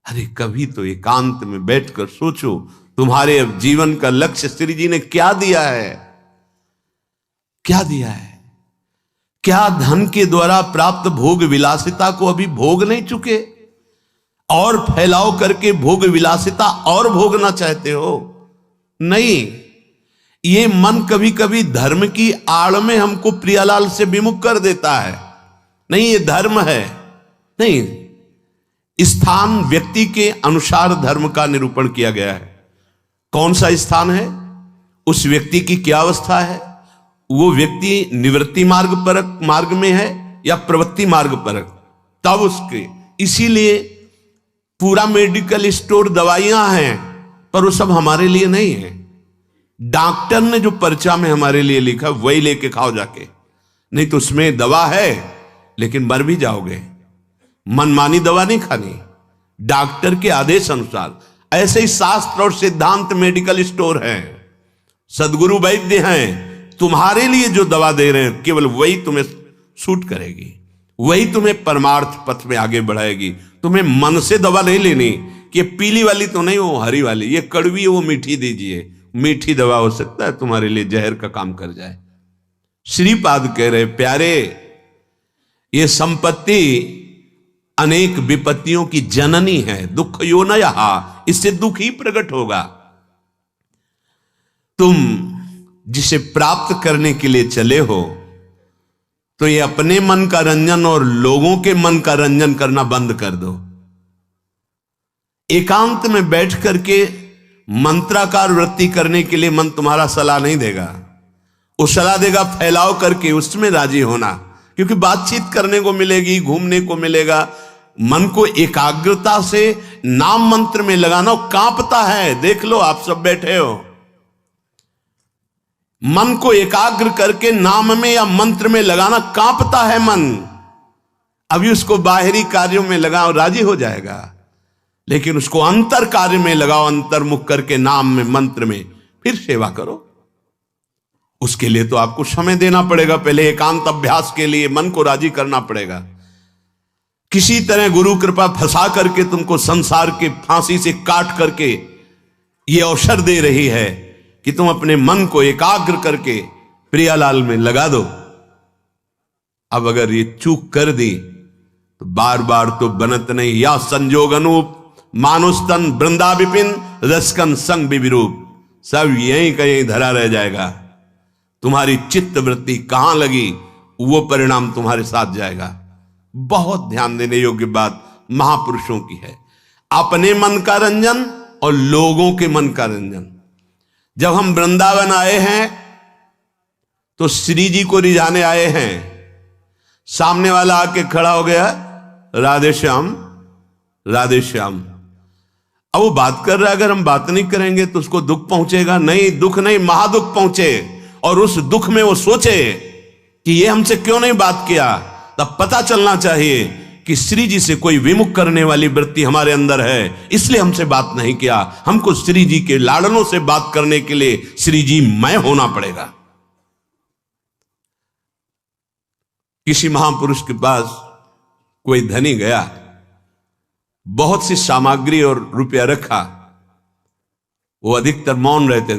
अरे कभी तो एकांत में बैठकर सोचो, तुम्हारे अब जीवन का लक्ष्य श्री जी ने क्या दिया है, क्या दिया है? क्या धन के द्वारा प्राप्त भोग विलासिता को अभी भोग नहीं चुके और फैलाव करके भोग विलासिता और भोगना चाहते हो? नहीं, ये मन कभी कभी धर्म की आड़ में हमको प्रियालाल से विमुख कर देता है। नहीं, ये धर्म है नहीं, स्थान व्यक्ति के अनुसार धर्म का निरूपण किया गया है। कौन सा स्थान है, उस व्यक्ति की क्या अवस्था है, वो व्यक्ति निवृत्ति मार्ग में है या प्रवृत्ति मार्ग पर, तब उसके। इसीलिए पूरा मेडिकल स्टोर दवाइयां हैं, पर वो सब हमारे लिए नहीं है। डॉक्टर ने जो पर्चा में हमारे लिए लिखा वही लेके खाओ जाके, नहीं तो उसमें दवा है लेकिन मर भी जाओगे। मनमानी दवा नहीं खानी, डॉक्टर के आदेश अनुसार। ऐसे ही शास्त्र और सिद्धांत मेडिकल स्टोर है, सदगुरु वैद्य हैं, तुम्हारे लिए जो दवा दे रहे हैं केवल वही तुम्हें सूट करेगी, वही तुम्हें परमार्थ पथ में आगे बढ़ाएगी। तुम्हें मन से दवा नहीं लेनी कि पीली वाली तो नहीं, वो हरी वाली, ये कड़वी है वो मीठी दीजिए। मीठी दवा हो सकता है तुम्हारे लिए जहर का काम कर जाए। श्रीपाद कह रहे प्यारे, ये संपत्ति अनेक विपत्तियों की जननी है, दुख यो न यहा, इससे दुख ही प्रकट होगा। तुम जिसे प्राप्त करने के लिए चले हो तो ये अपने मन का रंजन और लोगों के मन का रंजन करना बंद कर दो। एकांत में बैठ करके मंत्राकार वृत्ति करने के लिए मन तुम्हारा सलाह नहीं देगा, वो सलाह देगा फैलाव करके, उसमें राजी होना, क्योंकि बातचीत करने को मिलेगी, घूमने को मिलेगा। मन को एकाग्रता से नाम मंत्र में लगाना, कांपता है। देख लो, आप सब बैठे हो, मन को एकाग्र करके नाम में या मंत्र में लगाना, कांपता है मन। अभी उसको बाहरी कार्यों में लगाओ, राजी हो जाएगा, लेकिन उसको अंतर कार्य में लगाओ, अंतर्मुख करके नाम में मंत्र में, फिर सेवा करो। उसके लिए तो आपको समय देना पड़ेगा, पहले एकांत अभ्यास के लिए मन को राजी करना पड़ेगा। किसी तरह गुरु कृपा फंसा करके तुमको संसार के फांसी से काट करके ये अवसर दे रही है कि तुम अपने मन को एकाग्र करके प्रियालाल में लगा दो। अब अगर ये चूक कर दी तो बार बार तो बनत नहीं। या संजोग अनूप मानुस्तन वृंदा विपिन रसकन संग विरूप, सब यहीं कहीं धरा रह जाएगा। तुम्हारी चित्त वृत्ति कहां लगी वो परिणाम तुम्हारे साथ जाएगा। बहुत ध्यान देने योग्य बात महापुरुषों की है, अपने मन का रंजन और लोगों के मन का रंजन। जब हम वृंदावन आए हैं तो श्री जी को रिझाने आए हैं, सामने वाला आके खड़ा हो गया, राधे श्याम राधे श्याम। अब वो बात कर रहा है, अगर हम बात नहीं करेंगे तो उसको दुख पहुंचेगा। नहीं, दुख नहीं, महादुख पहुंचे, और उस दुख में वो सोचे कि ये हमसे क्यों नहीं बात किया। तब पता चलना चाहिए कि श्री जी से कोई विमुख करने वाली वृत्ति हमारे अंदर है, इसलिए हमसे बात नहीं किया। हमको श्री जी के लाड़नों से बात करने के लिए श्री जी मैं होना पड़ेगा। किसी महापुरुष के पास कोई धनी गया, बहुत सी सामग्री और रुपया रखा, वो अधिकतर मौन रहते,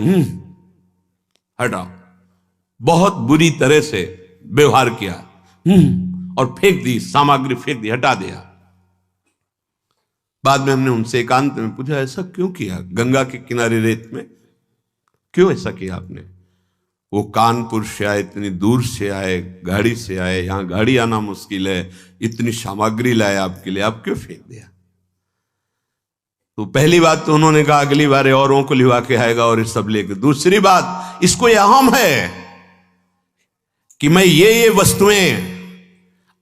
हटाओ, बहुत बुरी तरह से व्यवहार किया, और फेंक दी, सामग्री फेंक दी, हटा दिया। बाद में हमने उनसे एकांत में पूछा, ऐसा क्यों किया? गंगा के किनारे रेत में क्यों ऐसा किया आपने? वो कानपुर से आए, इतनी दूर से आए, गाड़ी से आए, यहां गाड़ी आना मुश्किल है, इतनी सामग्री लाए आपके लिए, आप क्यों फेंक दिया? तो पहली बात तो उन्होंने कहा अगली बार औरों को लिवा के आएगा और ये सब लेकर। दूसरी बात, इसको यह अहम है कि मैं ये वस्तुएं,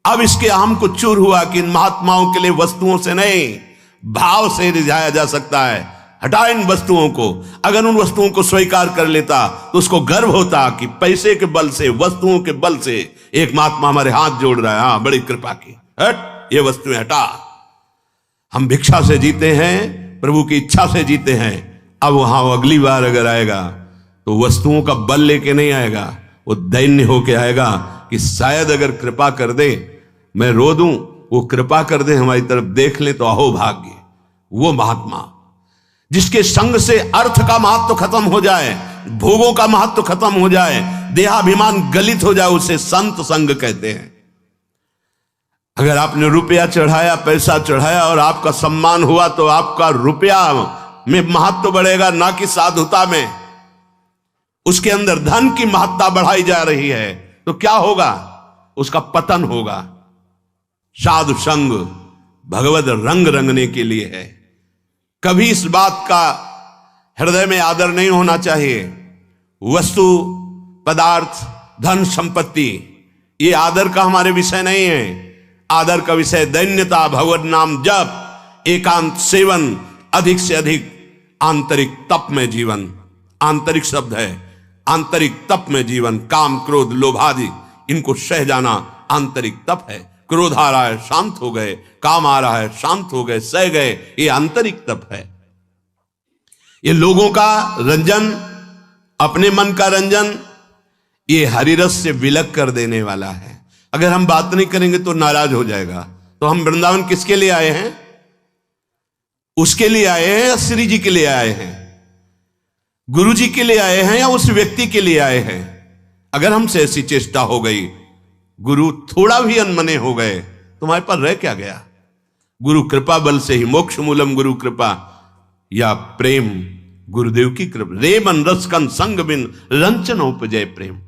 अब इसके अहम को चूर हुआ कि इन महात्माओं के लिए वस्तुओं से नहीं भाव से रिझाया जा सकता है। हटा इन वस्तुओं को। अगर उन वस्तुओं को स्वीकार कर लेता तो उसको गर्व होता कि पैसे के बल से, वस्तुओं के बल से एक महात्मा हमारे हाथ जोड़ रहा है, हाँ बड़ी कृपा की, हट ये वस्तुएं हटा। हम भिक्षा से जीते हैं, प्रभु की इच्छा से जीते हैं। अब वहां अगली बार अगर आएगा तो वस्तुओं का बल लेके नहीं आएगा, वो दैन्य होके आएगा कि शायद अगर कृपा कर दे, मैं रो दूं, वो कृपा कर दे, हमारी तरफ देख ले तो अहो भाग्य। वो महात्मा जिसके संग से अर्थ का महत्व खत्म हो जाए, भोगों का महत्व खत्म हो जाए, देहाभिमान गलित हो जाए, उसे संत संग कहते हैं। अगर आपने रुपया चढ़ाया, पैसा चढ़ाया और आपका सम्मान हुआ तो आपका रुपया में महत्व बढ़ेगा, ना कि साधुता में। उसके अंदर धन की महत्ता बढ़ाई जा रही है तो क्या होगा? उसका पतन होगा। साधु संग भगवत रंग रंगने के लिए है। कभी इस बात का हृदय में आदर नहीं होना चाहिए। वस्तु, पदार्थ, धन, संपत्ति, ये आदर का हमारे विषय नहीं है। आदर का विषय दैन्यता, भगवत नाम जप, एकांत सेवन, अधिक से अधिक आंतरिक तप में जीवन। आंतरिक शब्द है, आंतरिक तप में जीवन। काम, क्रोध, लोभ आदि इनको सह जाना आंतरिक तप है। क्रोध आ रहा है, शांत हो गए। काम आ रहा है, शांत हो गए, सह गए। ये आंतरिक तप है। ये लोगों का रंजन, अपने मन का रंजन, ये हरिरस से विलग कर देने वाला है। अगर हम बात नहीं करेंगे तो नाराज हो जाएगा। तो हम वृंदावन किसके लिए आए हैं? उसके लिए आए हैं या श्री जी के लिए आए हैं? गुरु जी के लिए आए हैं या उस व्यक्ति के लिए आए हैं? अगर हमसे ऐसी चेष्टा हो गई, गुरु थोड़ा भी अनमने हो गए, तुम्हारे पर रह क्या गया? गुरु कृपा बल से ही मोक्ष मूलम गुरु कृपा, या प्रेम गुरुदेव की कृपा। रे मन रसकन संग बिन रंचन उपजय प्रेम।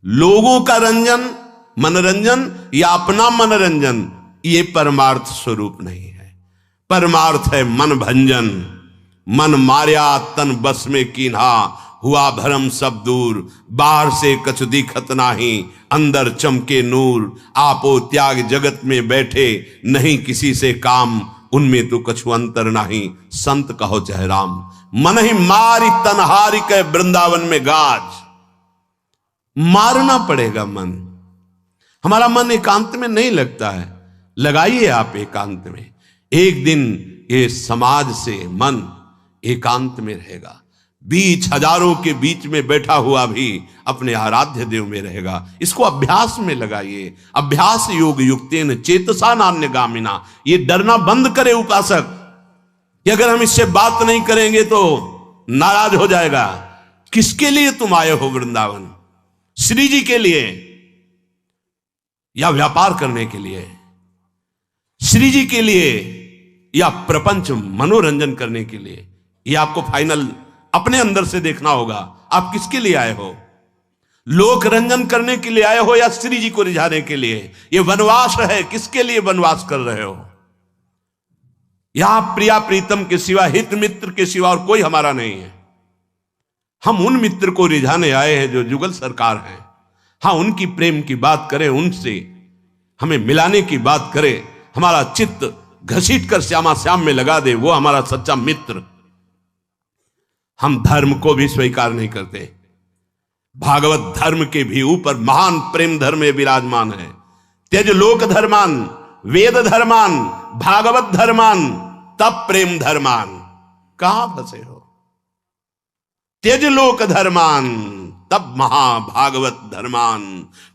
लोगों का रंजन, मनोरंजन या अपना मनोरंजन, ये परमार्थ स्वरूप नहीं है। परमार्थ है मन भंजन। मन मार्या तन बस में कीन्हा, हुआ भरम सब दूर। बाहर से कछु दिखत नाही, अंदर चमके नूर। आपो त्याग जगत में बैठे, नहीं किसी से काम। उनमें तो कछु अंतर नाही, संत कहो चाहे राम। मन ही मारी तनहारी के वृंदावन में गाज। मारना पड़ेगा मन। हमारा मन एकांत में नहीं लगता है। लगाइए आप एकांत में। एक दिन ये समाज से मन एकांत में रहेगा। बीच हजारों के बीच में बैठा हुआ भी अपने आराध्य देव में रहेगा। इसको अभ्यास में लगाइए। अभ्यास योग युक्तेन चेतसा नान्य गामिना। ये डरना बंद करे उपासक कि अगर हम इससे बात नहीं करेंगे तो नाराज हो जाएगा। किसके लिए तुम आए हो वृंदावन? श्री जी के लिए या व्यापार करने के लिए? श्री जी के लिए या प्रपंच मनोरंजन करने के लिए? ये आपको फाइनल अपने अंदर से देखना होगा। आप किसके लिए आए हो? लोक रंजन करने के लिए आए हो या श्री जी को रिझाने के लिए? ये वनवास है, किसके लिए वनवास कर रहे हो? यहां प्रिया प्रीतम के सिवा, हित मित्र के सिवा और कोई हमारा नहीं है। हम उन मित्र को रिझाने आए हैं जो जुगल सरकार हैं। हाँ, उनकी प्रेम की बात करें, उनसे हमें मिलाने की बात करें। हमारा चित्त घसीट कर श्यामा श्याम में लगा दे, वो हमारा सच्चा मित्र। हम धर्म को भी स्वीकार नहीं करते। भागवत धर्म के भी ऊपर महान प्रेम धर्म में विराजमान है। त्यज लोक धर्मान, वेद धर्मान, भागवत धर्मान, तब प्रेम धर्मान। कहां फंसे हो? त्यज लोक धर्मान, तब महाभागवत धर्मान।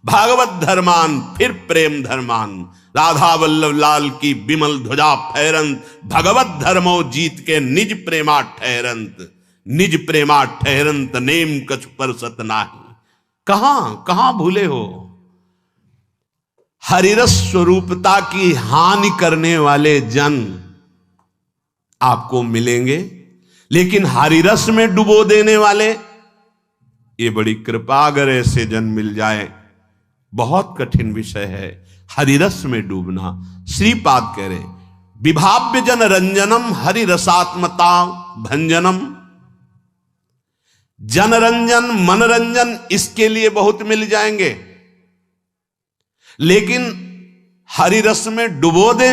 भागवत धर्मान, फिर प्रेम धर्मान। राधा वल्लभ लाल की बिमल ध्वजा फहरंत, भगवत धर्मो जीत के निज प्रेमा ठहरंत। निज प्रेमा ठहरंत, नेम कछु परसत नाही। कहां भूले हो? हरिरस स्वरूपता की हानि करने वाले जन आपको मिलेंगे, लेकिन हरिरस में डुबो देने वाले, ये बड़ी कृपा। अगर ऐसे जन मिल जाए, बहुत कठिन विषय है हरिरस में डूबना। श्रीपाद कह रहे, विभाव्य जन रंजनम हरिरसात्मता भंजनम। जनरंजन, मनरंजन, इसके लिए बहुत मिल जाएंगे, लेकिन हरिरस में डुबो दे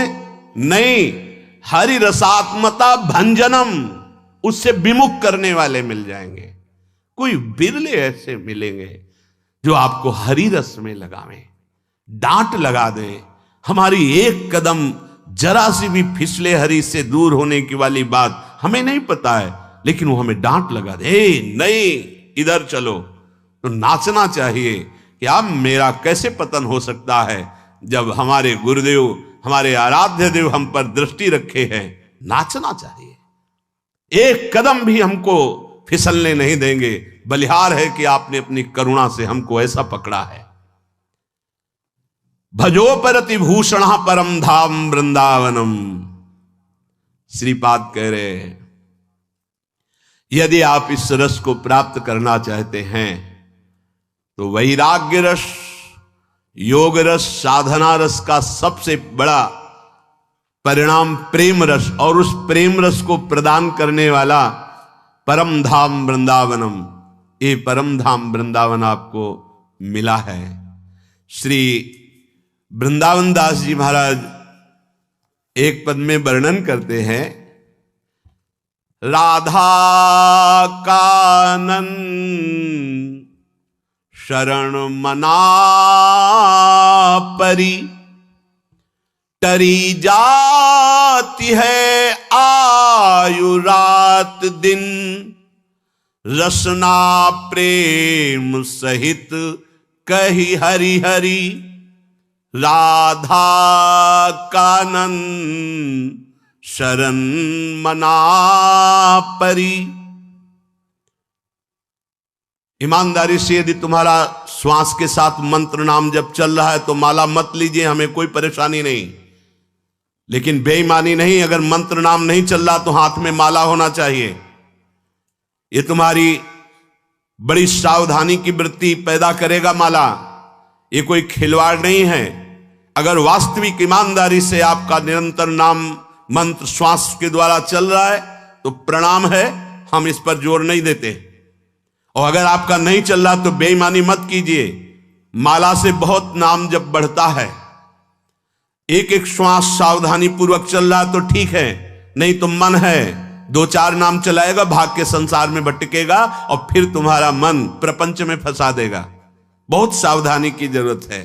नहीं। हरिरसात्मता भंजनम, उससे विमुख करने वाले मिल जाएंगे। कोई बिरले ऐसे मिलेंगे जो आपको हरिरस में लगावें, डांट लगा दें। हमारी एक कदम जरा सी भी फिसले हरि से दूर होने की वाली बात हमें नहीं पता है, लेकिन वो हमें डांट लगा दे, नहीं इधर चलो। तो नाचना चाहिए कि अब मेरा कैसे पतन हो सकता है, जब हमारे गुरुदेव, हमारे आराध्य देव हम पर दृष्टि रखे हैं। नाचना चाहिए। एक कदम भी हमको फिसलने नहीं देंगे। बलिहार है कि आपने अपनी करुणा से हमको ऐसा पकड़ा है। भजोपरति भूषण परम धाम वृंदावनम। श्रीपाद कह रहे हैं, यदि आप इस रस को प्राप्त करना चाहते हैं तो वैराग्य रस, योग रस, साधना रस का सबसे बड़ा परिणाम प्रेम रस, और उस प्रेम रस को प्रदान करने वाला परम धाम वृंदावनम, ये परम धाम वृंदावन आपको मिला है। श्री वृंदावन दास जी महाराज एक पद में वर्णन करते हैं, राधा कानन शरण मना परी, टरी जाती है आयु रात दिन, रसना प्रेम सहित कही हरि हरि, राधा कानन शरण मना परी। ईमानदारी से यदि तुम्हारा श्वास के साथ मंत्र नाम जब चल रहा है तो माला मत लीजिए, हमें कोई परेशानी नहीं। लेकिन बेईमानी नहीं, अगर मंत्र नाम नहीं चल रहा तो हाथ में माला होना चाहिए। ये तुम्हारी बड़ी सावधानी की वृत्ति पैदा करेगा माला, ये कोई खिलवाड़ नहीं है। अगर वास्तविक ईमानदारी से आपका निरंतर नाम मंत्र श्वास के द्वारा चल रहा है तो प्रणाम है, हम इस पर जोर नहीं देते। और अगर आपका नहीं चल रहा तो बेईमानी मत कीजिए। माला से बहुत नाम जब बढ़ता है, एक एक श्वास सावधानी पूर्वक चल रहा तो ठीक है, नहीं तो मन है दो चार नाम चलाएगा, भाग के संसार में भटकेगा और फिर तुम्हारा मन प्रपंच में फंसा देगा। बहुत सावधानी की जरूरत है।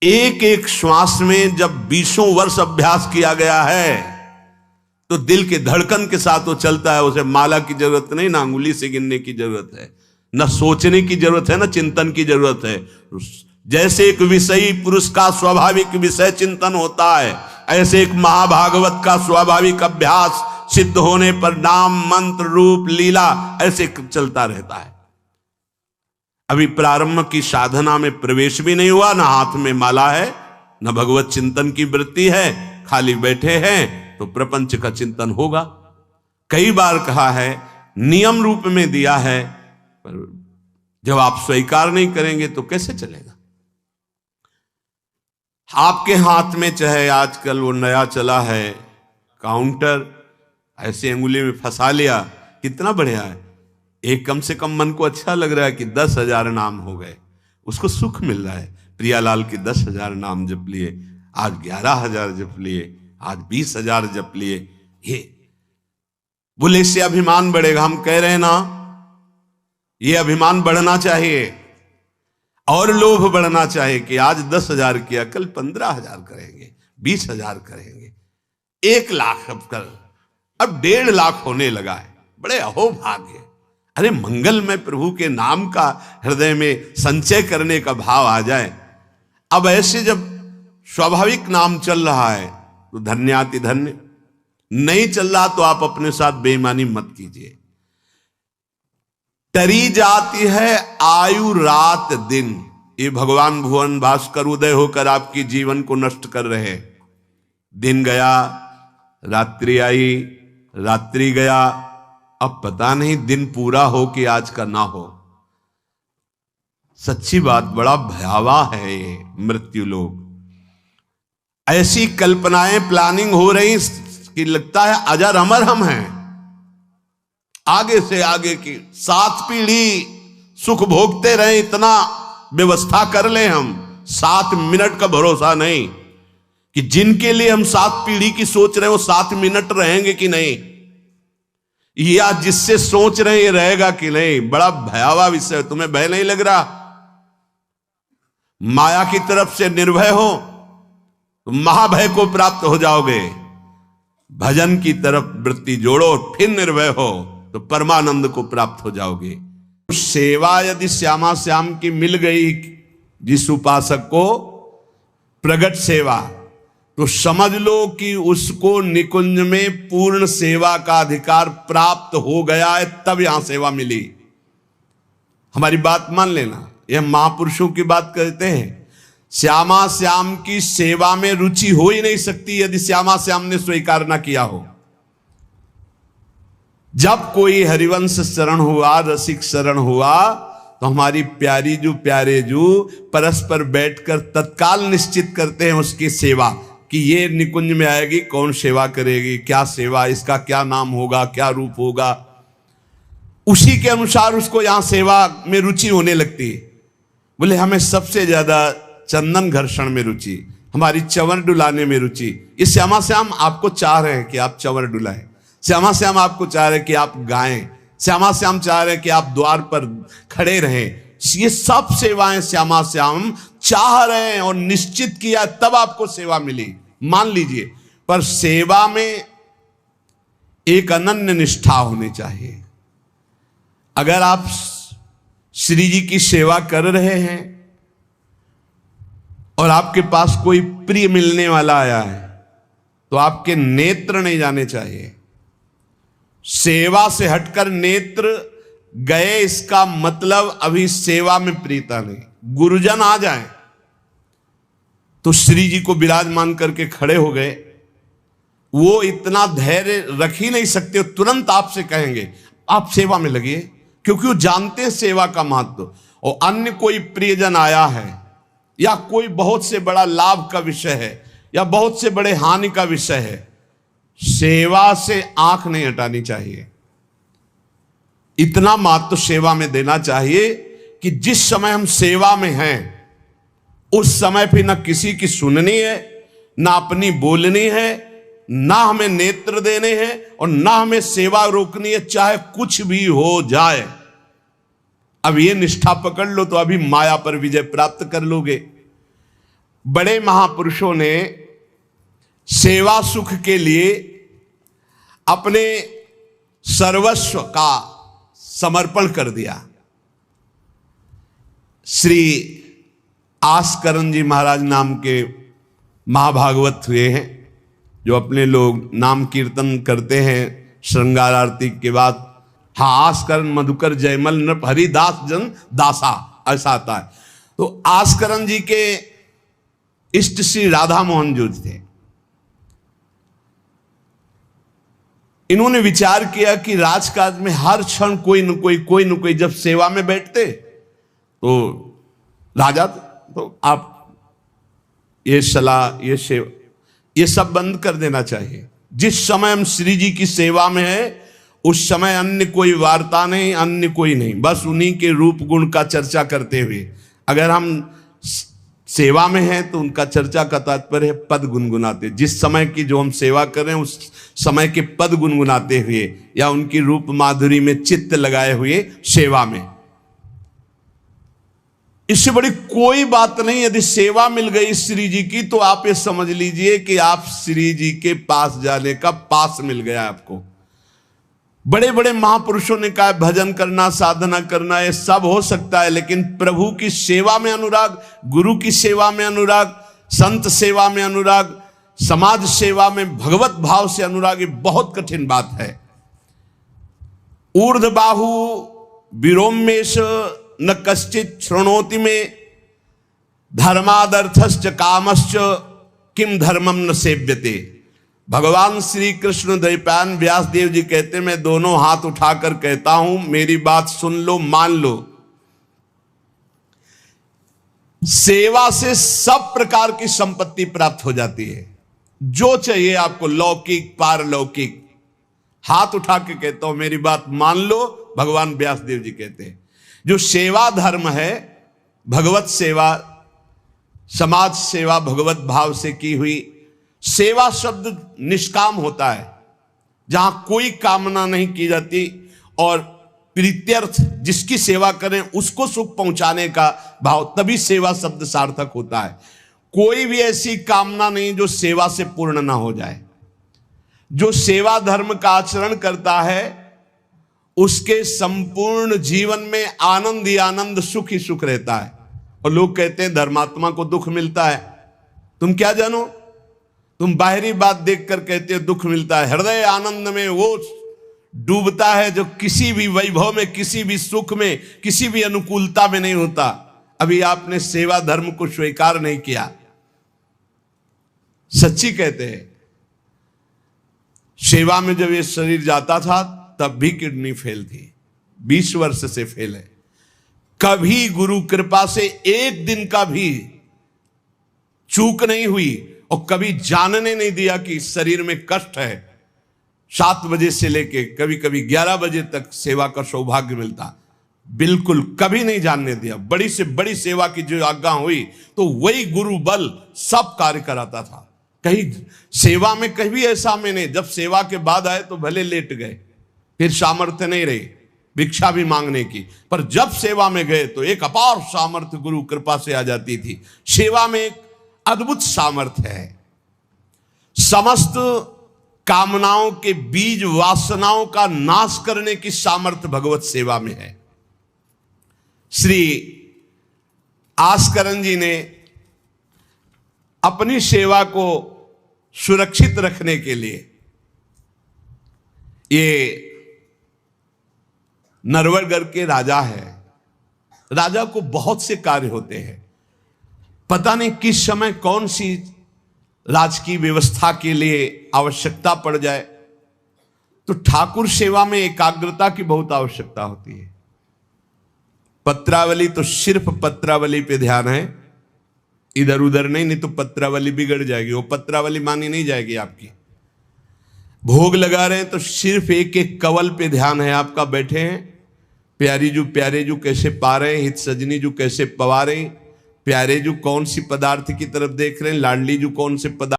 एक एक श्वास में जब 20 वर्ष अभ्यास किया गया है तो दिल के धड़कन के साथ वो चलता है। उसे माला की जरूरत नहीं, ना अंगुली से गिनने की जरूरत है, ना सोचने की जरूरत है, ना चिंतन की जरूरत है। जैसे एक विषयी पुरुष का स्वाभाविक विषय चिंतन होता है, ऐसे एक महाभागवत का स्वाभाविक अभ्यास सिद्ध होने पर नाम मंत्र रूप लीला ऐसे चलता रहता है। अभी प्रारंभ की साधना में प्रवेश भी नहीं हुआ, ना हाथ में माला है, ना भगवत चिंतन की वृत्ति है, खाली बैठे हैं तो प्रपंच का चिंतन होगा। कई बार कहा है, नियम रूप में दिया है, पर जब आप स्वीकार नहीं करेंगे तो कैसे चलेगा। आपके हाथ में चाहे आजकल वो नया चला है काउंटर, ऐसे अंगुली में फंसा लिया, कितना बढ़िया है। एक कम से कम मन को अच्छा लग रहा है कि 10,000 नाम हो गए, उसको सुख मिल रहा है। प्रियालाल के 10,000 नाम जप लिए, आज 11,000 जप लिए, आज 20,000 जप लिए। ये बोले इससे अभिमान बढ़ेगा। हम कह रहे हैं ना, ये अभिमान बढ़ना चाहिए और लोभ बढ़ना चाहिए कि आज 10,000 किया, कल 15,000 करेंगे, 20,000 करेंगे, 1 लाख अब कल, अब 1.5 लाख होने लगा है। बड़े अहोभाग्य। अरे मंगल में प्रभु के नाम का हृदय में संचय करने का भाव आ जाए। अब ऐसे जब स्वाभाविक नाम चल रहा है तो धन्याति धन्य, नहीं चल रहा तो आप अपने साथ बेईमानी मत कीजिए। टरी जाती है आयु रात दिन, ये भगवान भुवन भास्कर उदय होकर आपकी जीवन को नष्ट कर रहे हैं। दिन गया, रात्रि आई, रात्रि गया, अब पता नहीं दिन पूरा हो कि आज का ना हो। सच्ची बात, बड़ा भयावह है ये मृत्यु लोग। ऐसी कल्पनाएं प्लानिंग हो रही कि लगता है अजर अमर हम हैं। आगे से आगे की 7 पीढ़ी सुख भोगते रहे, इतना व्यवस्था कर ले हम। 7 मिनट का भरोसा नहीं कि जिनके लिए हम 7 पीढ़ी की सोच रहे हैं वो 7 मिनट रहेंगे कि नहीं, या जिससे सोच रहे हैं रहेगा कि नहीं। बड़ा भयावह विषय। तुम्हें भय नहीं लग रहा? माया की तरफ से निर्भय हो तो महाभय को प्राप्त हो जाओगे। भजन की तरफ वृत्ति जोड़ो, फिर निर्भय हो तो परमानंद को प्राप्त हो जाओगे। सेवा यदि श्यामा श्याम की मिल गई, जिस उपासक को प्रगट सेवा, तो समझ लो कि उसको निकुंज में पूर्ण सेवा का अधिकार प्राप्त हो गया है, तब यहां सेवा मिली। हमारी बात मान लेना, यह महापुरुषों की बात करते हैं। श्यामा श्याम की सेवा में रुचि हो ही नहीं सकती यदि श्यामा श्याम ने स्वीकार ना किया हो। जब कोई हरिवंश शरण हुआ, रसिक शरण हुआ, तो हमारी प्यारी जू प्यारे जू परस्पर बैठकर तत्काल निश्चित करते हैं उसकी सेवा, कि ये निकुंज में आएगी, कौन सेवा करेगी, क्या सेवा, इसका क्या नाम होगा, क्या रूप होगा। उसी के अनुसार उसको यहां सेवा में रुचि होने लगती है। बोले हमें सबसे ज्यादा चंदन घर्षण में रुचि, हमारी चंवर डुलाने में रुचि। ये श्यामा श्याम आपको चाह रहे हैं कि आप चंवर डुलाएं, श्यामा श्याम आपको चाह रहे हैं कि आप गाएं, श्यामा श्याम चाह रहे हैं कि आप द्वार पर खड़े रहें। ये सब सेवाएं श्यामा श्याम चाह रहे हैं और निश्चित किया तब आपको सेवा मिली, मान लीजिए। पर सेवा में एक अनन्य निष्ठा होनी चाहिए। अगर आप श्री जी की सेवा कर रहे हैं और आपके पास कोई प्रिय मिलने वाला आया है, तो आपके नेत्र नहीं जाने चाहिए। सेवा से हटकर नेत्र गए, इसका मतलब अभी सेवा में प्रीता नहीं। गुरुजन आ जाएं तो श्री जी को विराजमान करके खड़े हो गए, वो इतना धैर्य रख ही नहीं सकते, तुरंत आपसे कहेंगे आप सेवा में लगिए, क्योंकि वो जानते हैं सेवा का महत्व। और अन्य कोई प्रियजन आया है या कोई बहुत से बड़ा लाभ का विषय है या बहुत से बड़े हानि का विषय है, सेवा से आंख नहीं हटानी चाहिए। इतना महत्व सेवा में देना चाहिए कि जिस समय हम सेवा में हैं उस समय फिर ना किसी की सुननी है, ना अपनी बोलनी है, ना हमें नेत्र देने हैं और ना हमें सेवा रोकनी है, चाहे कुछ भी हो जाए। अब ये निष्ठा पकड़ लो तो अभी माया पर विजय प्राप्त कर लोगे। बड़े महापुरुषों ने सेवा सुख के लिए अपने सर्वस्व का समर्पण कर दिया। श्री आस्करण जी महाराज नाम के महाभागवत हुए हैं, जो अपने लोग नाम कीर्तन करते हैं श्रृंगार आरती के बाद। हाँ, आस्करण मधुकर जयमल नृप हरिदास जन दासा, ऐसा आता है। तो आस्करण जी के इष्ट श्री राधा मोहन जो थे, इन्होंने विचार किया कि राजकाज में हर क्षण कोई न कोई जब सेवा में बैठते तो राजा, तो आप ये सलाह, ये सेवा, ये सब बंद कर देना चाहिए। जिस समय हम श्री जी की सेवा में है उस समय अन्य कोई वार्ता नहीं, अन्य कोई नहीं, बस उन्हीं के रूप गुण का चर्चा करते हुए। अगर हम सेवा में हैं तो उनका चर्चा का तात्पर्य है पद गुनगुनाते, जिस समय की जो हम सेवा कर रहे हैं उस समय के पद गुनगुनाते हुए या उनकी रूप माधुरी में चित्त लगाए हुए सेवा में। इससे बड़ी कोई बात नहीं। यदि सेवा मिल गई श्री जी की तो आप ये समझ लीजिए कि आप श्री जी के पास जाने का पास मिल गया आपको। बड़े बड़े महापुरुषों ने कहा भजन करना, साधना करना, ये सब हो सकता है, लेकिन प्रभु की सेवा में अनुराग, गुरु की सेवा में अनुराग, संत सेवा में अनुराग, समाज सेवा में भगवत भाव से अनुराग, ये बहुत कठिन बात है। ऊर्ध्वबाहु विरोमेश न कश्चित शृणोति में, धर्मादर्थश्च कामश्च किम धर्मम न सेव्यते। भगवान श्री कृष्ण द्वैपायन व्यासदेव जी कहते, मैं दोनों हाथ उठाकर कहता हूं, मेरी बात सुन लो, मान लो। सेवा से सब प्रकार की संपत्ति प्राप्त हो जाती है, जो चाहिए आपको, लौकिक पारलौकिक। हाथ उठा के कहता हूं, मेरी बात मान लो। भगवान व्यासदेव जी कहते हैं जो सेवा धर्म है, भगवत सेवा, समाज सेवा भगवत भाव से की हुई सेवा, शब्द निष्काम होता है, जहां कोई कामना नहीं की जाती और प्रीत्यर्थ, जिसकी सेवा करें उसको सुख पहुंचाने का भाव, तभी सेवा शब्द सार्थक होता है। कोई भी ऐसी कामना नहीं जो सेवा से पूर्ण ना हो जाए। जो सेवा धर्म का आचरण करता है उसके संपूर्ण जीवन में आनंद ही आनंद, सुख ही सुख रहता है। और लोग कहते हैं धर्मात्मा को दुख मिलता है। तुम क्या जानो, तुम बाहरी बात देखकर कहते हो दुख मिलता है, हृदय आनंद में वो डूबता है जो किसी भी वैभव में, किसी भी सुख में, किसी भी अनुकूलता में नहीं होता। अभी आपने सेवा धर्म को स्वीकार नहीं किया। सच्ची कहते हैं, सेवा में जब ये शरीर जाता था तब भी किडनी फेल थी, 20 वर्ष से फेल है। कभी गुरु कृपा से एक दिन का भी चूक नहीं हुई और कभी जानने नहीं दिया कि इस शरीर में कष्ट है। 7 बजे से लेके कभी कभी 11 बजे तक सेवा का सौभाग्य मिलता, बिल्कुल कभी नहीं जानने दिया। बड़ी से बड़ी सेवा की जो आज्ञा हुई तो वही गुरु बल सब कार्य कराता था। कहीं सेवा में कभी ऐसा में नहीं, जब सेवा के बाद आए तो भले लेट गए, फिर सामर्थ्य नहीं रही भिक्षा भी मांगने की, पर जब सेवा में गए तो एक अपार सामर्थ्य गुरु कृपा से आ जाती थी। सेवा में एक अद्भुत सामर्थ्य है। समस्त कामनाओं के बीज वासनाओं का नाश करने की सामर्थ्य भगवत सेवा में है। श्री आस्करन जी ने अपनी सेवा को सुरक्षित रखने के लिए, ये नरवरगढ़ के राजा है, राजा को बहुत से कार्य होते हैं, पता नहीं किस समय कौन सी राजकीय व्यवस्था के लिए आवश्यकता पड़ जाए, तो ठाकुर सेवा में एकाग्रता की बहुत आवश्यकता होती है। पत्रावली तो सिर्फ पत्रावली पे ध्यान है, इधर उधर नहीं तो पत्रावली बिगड़ जाएगी, वो पत्रावली मानी नहीं जाएगी आपकी। भोग लगा रहे हैं तो सिर्फ एक एक कवल पे ध्यान है आपका, बैठे हैं प्यारी जू प्यारे जू कैसे पा रहे हैं, हित सजनी जू कैसे पवा रहे हैं, प्यारे जू कौन सी पदार्थ की तरफ देख रहे हैं, लाडली जू कौन से पदार्थ